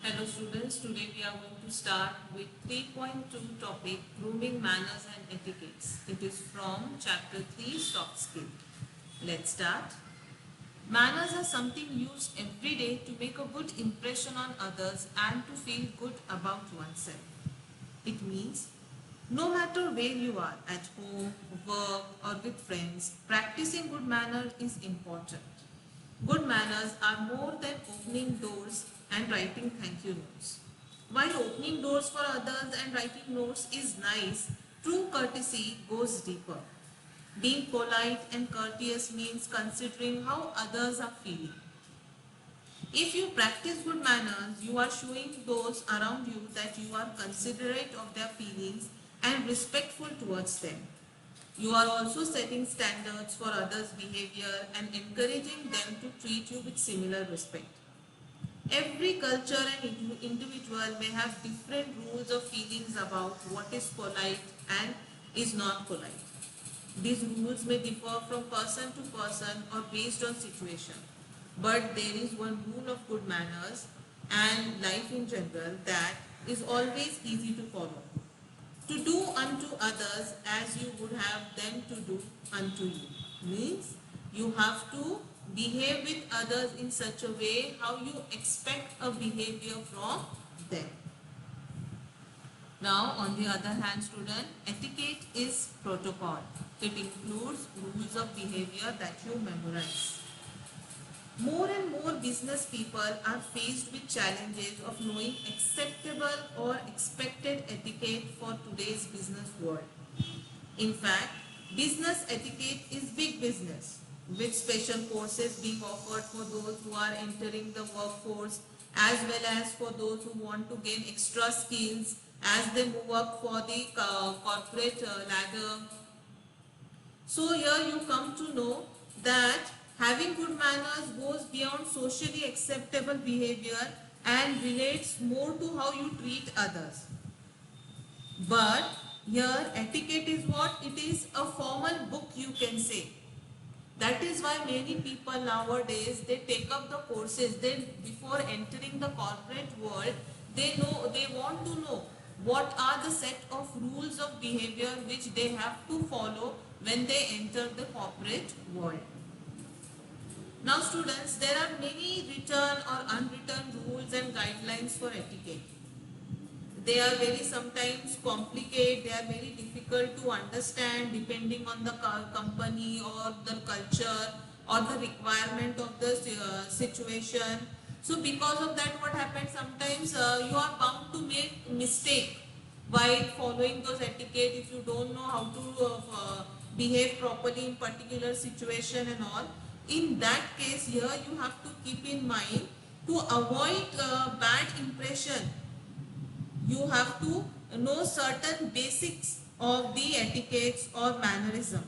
Hello students, today we are going to start with 3.2 topic grooming manners and etiquettes. It is from chapter 3 soft skill. Let's start. Manners are something used every day to make a good impression on others and to feel good about oneself. It means no matter where you are, at home, work or with friends, practicing good manners is important. Good manners are more than opening doors and writing thank you notes. While opening doors for others and writing notes is nice, true courtesy goes deeper. Being polite and courteous means considering how others are feeling. If you practice good manners, you are showing those around you that you are considerate of their feelings and respectful towards them. You are also setting standards for others' behavior and encouraging them to treat you with similar respect. Every culture and individual may have different rules or feelings about what is polite and is not polite. These rules may differ from person to person or based on situation. But there is one rule of good manners and life in general that is always easy to follow. To do unto others as you would have them to do unto you. Means you have to behave with others in such a way how you expect a behavior from them. Now on the other hand student, etiquette is protocol. It includes rules of behavior that you memorize. More and more business people are faced with challenges of knowing acceptable or expected etiquette for today's business world. In fact, business etiquette is big business, with special courses being offered for those who are entering the workforce as well as for those who want to gain extra skills as they move up for the corporate ladder. So here you come to know that having good manners goes beyond socially acceptable behavior and relates more to how you treat others. But here etiquette is what? It is a formal book, you can say. That is why many people nowadays, they take up the courses. They, before entering the corporate world, they want to know what are the set of rules of behavior which they have to follow when they enter the corporate world. Now students, there are many written or unwritten rules and guidelines for etiquette. They are very sometimes complicated, they are very difficult to understand depending on the company or the culture or the requirement of the situation. So because of that, what happens sometimes you are bound to make mistake while following those etiquette if you don't know how to behave properly in particular situation and all. In that case, here you have to keep in mind to avoid bad impression. You have to know certain basics of the etiquettes or mannerism.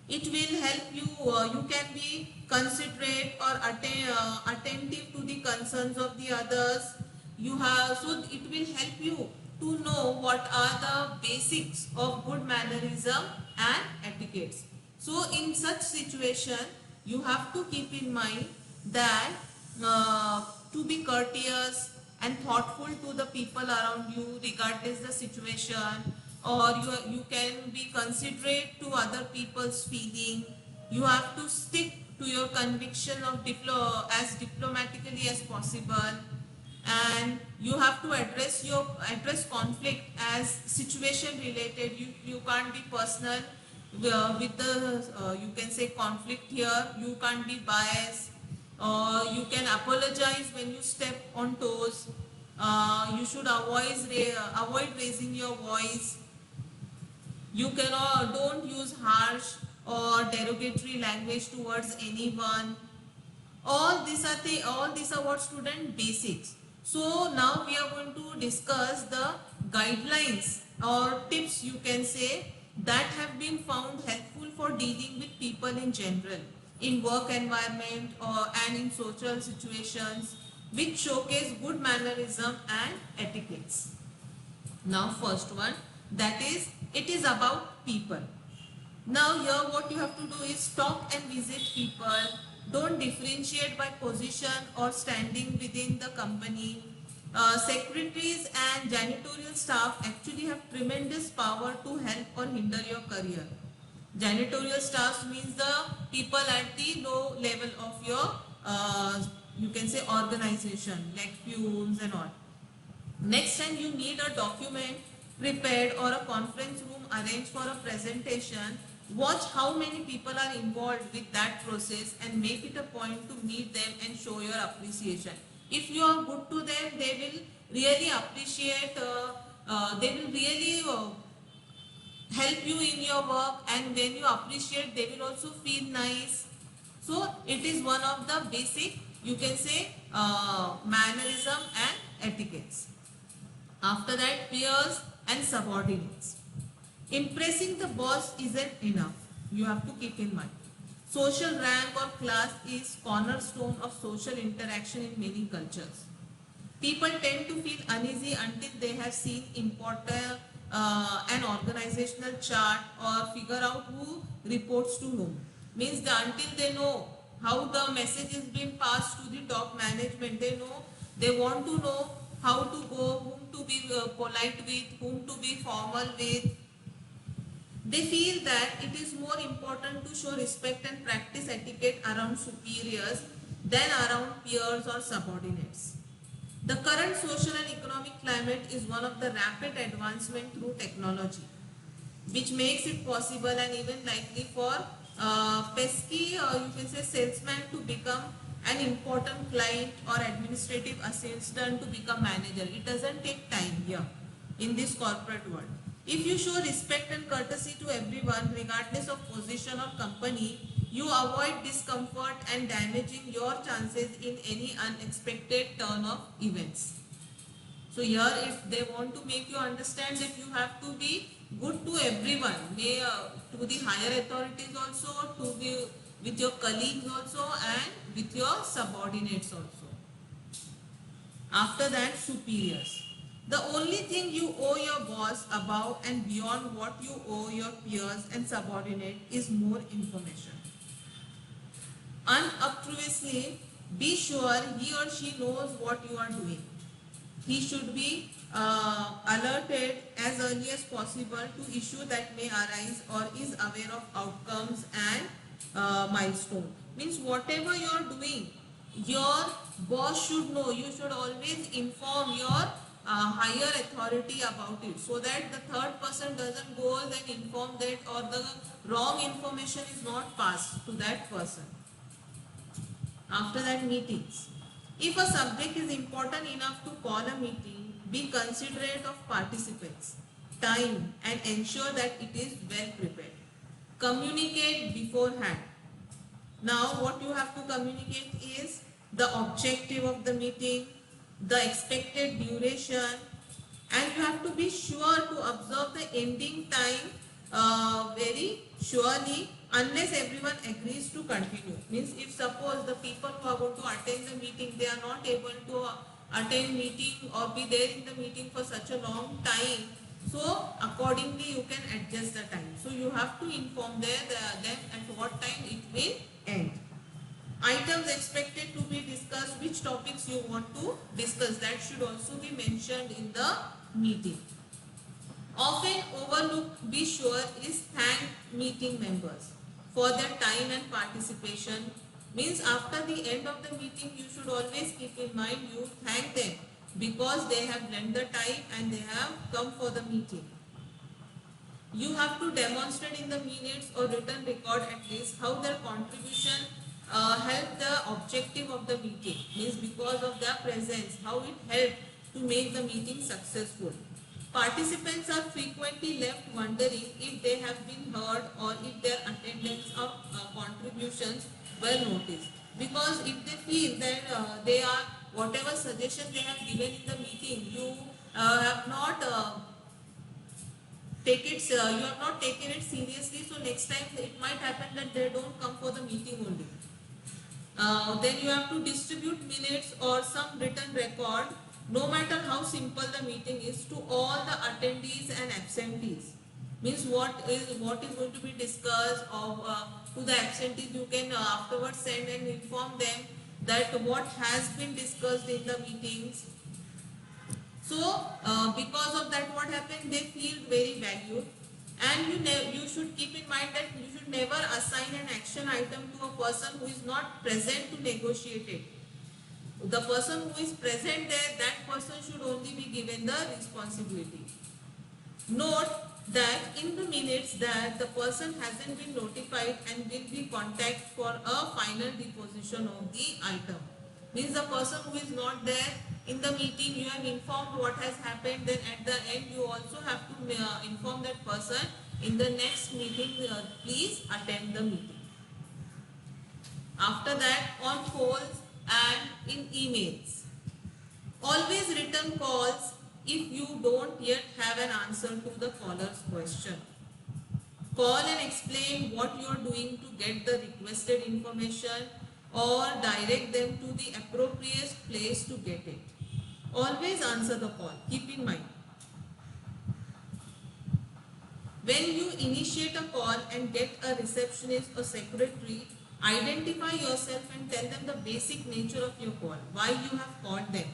It will help you, you can be considerate or attentive to the concerns of the others. So it will help you to know what are the basics of good mannerism and etiquettes. So in such situation, you have to keep in mind that to be courteous and thoughtful to the people around you regardless the situation, or you can be considerate to other people's feeling. You have to stick to your conviction of as diplomatically as possible, and you have to address conflict as situation related. You can't be personal with the you can say conflict here. You can't be biased. You can apologize when you step on toes. You should avoid raising your voice. You cannot don't use harsh or derogatory language towards anyone. All these are what student basics. So now we are going to discuss the guidelines or tips, you can say, that have been found helpful for dealing with people in general in work environment and in social situations, which showcase good mannerism and etiquettes. Now first one, that is, it is about people. Now here what you have to do is talk and visit people. Don't differentiate by position or standing within the company. Secretaries and janitorial staff actually have tremendous power to help or hinder your career. Janitorial staff means the people at the low level of your you can say organization, like peons and all. Next time you need a document prepared or a conference room arranged for a presentation, watch how many people are involved with that process and make it a point to meet them and show your appreciation. If you are good to them, they will really appreciate, they will really help you in your work, and when you appreciate, they will also feel nice. So it is one of the basic, you can say, mannerism and etiquettes. After that, peers and subordinates. Impressing the boss isn't enough. You have to keep in mind. Social rank or class is cornerstone of social interaction in many cultures. People tend to feel uneasy until they have seen important an organizational chart or figure out who reports to whom. Means that until they know how the message is being passed to the top management, they want to know how to go, whom to be polite with, whom to be formal with. They feel that it is more important to show respect and practice etiquette around superiors than around peers or subordinates. The current social and economic climate is one of the rapid advancement through technology, which makes it possible and even likely for pesky or you can say salesman to become an important client or administrative assistant to become manager. It doesn't take time here in this corporate world. If you show respect and courtesy to everyone regardless of position or company, you avoid discomfort and damaging your chances in any unexpected turn of events. So here if they want to make you understand that you have to be good to everyone, to the higher authorities also, to the with your colleagues also, and with your subordinates also. After that, superiors. The only thing you owe your boss above and beyond what you owe your peers and subordinate is more information. Unobtrusively, be sure he or she knows what you are doing. He should be alerted as early as possible to issue that may arise or is aware of outcomes and milestone. Means whatever you are doing, your boss should know. You should always inform your higher authority about it, so that the third person doesn't go and inform that, or the wrong information is not passed to that person. After that, meetings. If a subject is important enough to call a meeting, be considerate of participants, time, and ensure that it is well prepared. Communicate beforehand. Now what you have to communicate is the objective of the meeting, the expected duration, and you have to be sure to observe the ending time very surely, unless everyone agrees to continue. Means if suppose the people who are going to attend the meeting, they are not able to attend meeting or be there in the meeting for such a long time, so accordingly you can adjust the time. So you have to inform them at what time it will end. Items expected to be discussed, which topics you want to discuss, that should also be mentioned in the meeting. Often overlooked, be sure, is thank meeting members for their time and participation. Means after the end of the meeting, you should always keep in mind you thank them because they have lent the time and they have come for the meeting. You have to demonstrate in the minutes or written record at least how their contribution helped the objective of the meeting. Means because of their presence, how it helped to make the meeting successful. Participants are frequently left wondering if they have been heard or if their attendance or contributions were noticed. Because if they feel that they are, whatever suggestion they have given in the meeting, you have not you have not taken it seriously, so next time it might happen that they don't come for the meeting only. Then you have to distribute minutes or some written record, no matter how simple the meeting is, to all the attendees and absentees. Means what is going to be discussed, or to the absentees you can afterwards send and inform them that what has been discussed in the meetings. So because of that, what happened, they feel very valued. And you should keep in mind that you should never assign an action item to a person who is not present to negotiate it. The person who is present there, that person should only be given the responsibility. Note that in the minutes that the person hasn't been notified and will be contacted for a final deposition of the item. Means the person who is not there in the meeting, you have informed what has happened, then at the end you also have to inform that person in the next meeting, please attend the meeting. After that, on calls and in emails. Always return calls if you don't yet have an answer to the caller's question. Call and explain what you are doing to get the requested information or direct them to the appropriate place to get it. Always answer the call. Keep in mind. When you initiate a call and get a receptionist or secretary, identify yourself and tell them the basic nature of your call, why you have called them.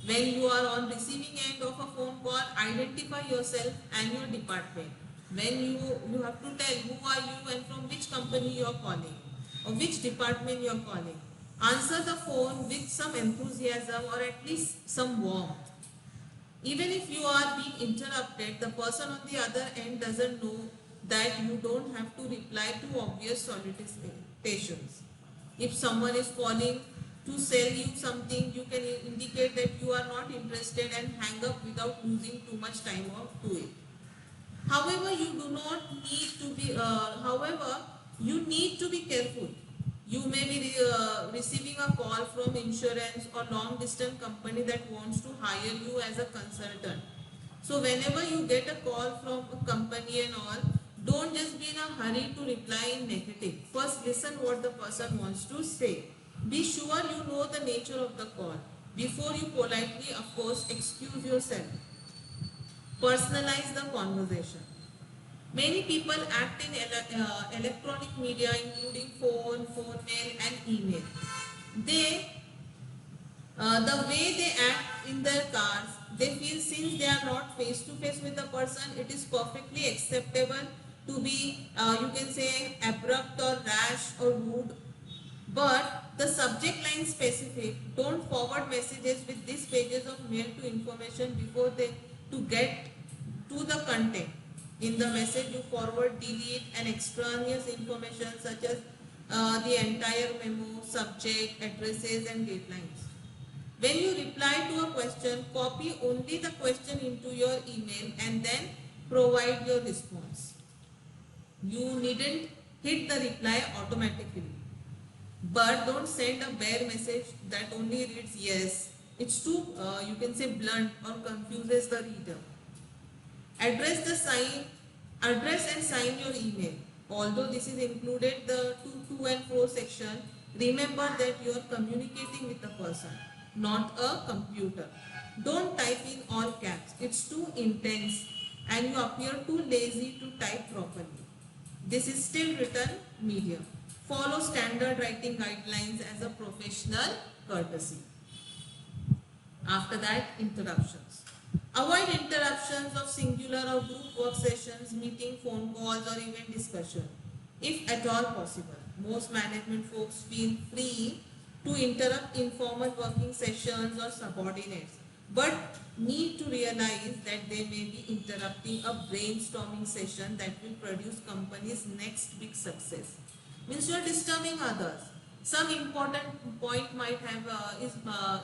When you are on receiving end of a phone call, identify yourself and your department. When you have to tell who are you and from which company you are calling or which department you are calling. Answer the phone with some enthusiasm or at least some warmth. Even if you are being interrupted, the person on the other end doesn't know that you don't have to reply to obvious solicitations. If someone is calling to sell you something, you can indicate that you are not interested and hang up without losing too much time to it. However, you do not need to be, you need to be careful. You may be receiving a call from insurance or long distance company that wants to hire you as a consultant. So whenever you get a call from a company and all, don't just be in a hurry to reply in negative. First listen what the person wants to say. Be sure you know the nature of the call. Before you politely, of course, excuse yourself. Personalize the conversation. Many people act in electronic media including phone mail and email. The way they act in their cars, they feel since they are not face to face with the person, it is perfectly acceptable to be, you can say, abrupt or rash or rude. But the subject line specific, don't forward messages with these pages of mail to information before they to get to the content. In the message you forward, delete and extraneous information such as the entire memo, subject, addresses and deadlines. When you reply to a question, copy only the question into your email and then provide your response. You needn't hit the reply automatically. But don't send a bare message that only reads yes. It's too, you can say, blunt or confuses the reader. Address and sign your email. Although this is included the 2 and 4 section, remember that you are communicating with a person, not a computer. Don't type in all caps. It's too intense and you appear too lazy to type properly. This is still written medium. Follow standard writing guidelines as a professional courtesy. After that, interruptions. Avoid interruptions of singular or group work sessions, meeting, phone calls or even discussion, if at all possible. Most management folks feel free to interrupt informal working sessions or subordinates, but need to realize that they may be interrupting a brainstorming session that will produce company's next big success. Means you are disturbing others. Some important point might have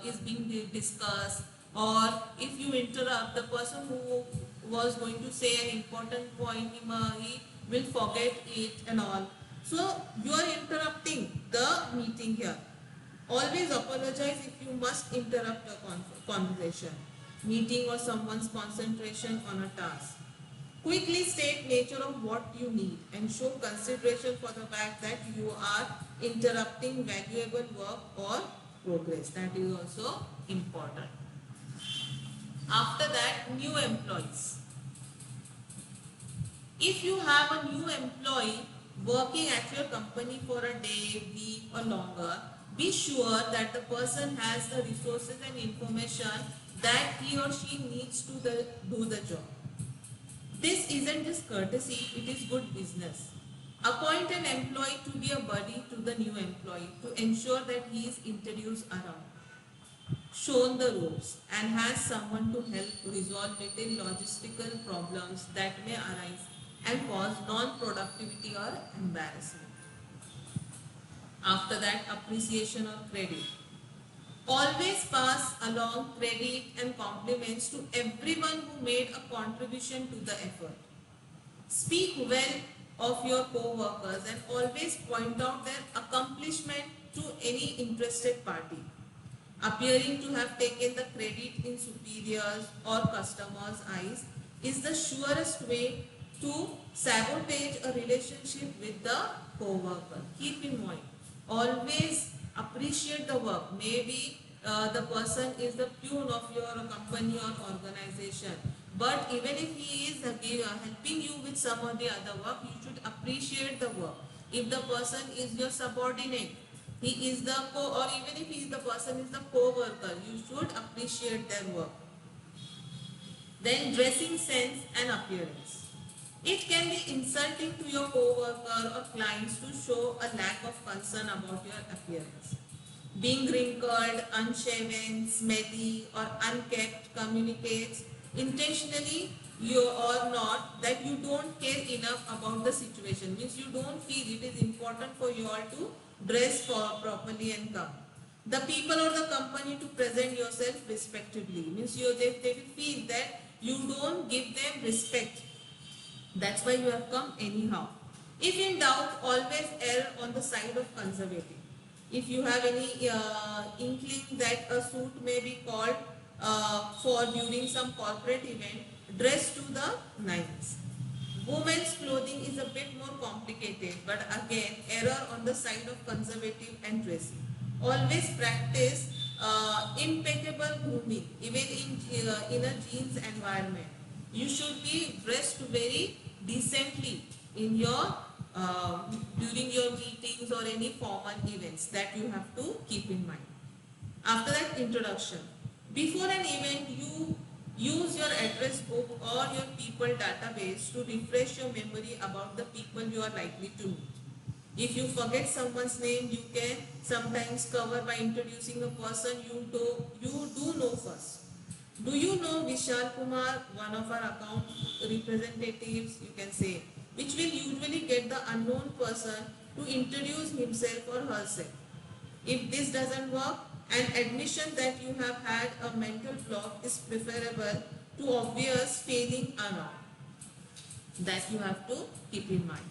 is being discussed, or if you interrupt the person who was going to say an important point, he will forget it and all. So you are interrupting the meeting here. Always apologize if you must interrupt a conversation, meeting or someone's concentration on a task. Quickly state nature of what you need and show consideration for the fact that you are interrupting valuable work or progress. That is also important. After that, new employees. If you have a new employee working at your company for a day, week or longer, be sure that the person has the resources and information that he or she needs to do the job. This isn't just courtesy, it is good business. Appoint an employee to be a buddy to the new employee to ensure that he is introduced around, shown the ropes, and has someone to help resolve little logistical problems that may arise and cause non-productivity or embarrassment. After that, appreciation or credit. Always pass along credit and compliments to everyone who made a contribution to the effort. Speak well of your co-workers and always point out their accomplishment to any interested party. Appearing to have taken the credit in superiors or customers' eyes is the surest way to sabotage a relationship with the co-worker. Keep in mind, always appreciate the work. Maybe the person is the peon of your company or organization, but even if he is helping you with some of the other work, you should appreciate the work. If the person is your subordinate, he is the or even if he is the person is the co-worker, you should appreciate their work. Then dressing sense and appearance. It can be insulting to your co-worker or clients to show a lack of concern about your appearance. Being wrinkled, unshaven, smelly or unkept communicates intentionally you or not that you don't care enough about the situation. Means you don't feel it is important for you all to dress properly and come. The people or the company to present yourself respectively. Means they will feel that you don't give them respect. That's why you have come anyhow. If in doubt, always err on the side of conservative. If you have any inkling that a suit may be called for during some corporate event, dress to the nines. Women's clothing is a bit more complicated, but again, error on the side of conservative and dressing. Always practice impeccable grooming, even in a jeans environment. You should be dressed very decently in your during your meetings or any formal events that you have to keep in mind. After that, introduction. Before an event, you use your address book or your people database to refresh your memory about the people you are likely to meet. If you forget someone's name, you can sometimes cover by introducing a person you do know first. Do you know Vishal Kumar, one of our account representatives, you can say, which will usually get the unknown person to introduce himself or herself. If this doesn't work, an admission that you have had a mental block is preferable to obvious failing around. That you have to keep in mind.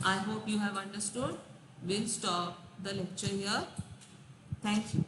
I hope you have understood. We'll stop the lecture here. Thank you.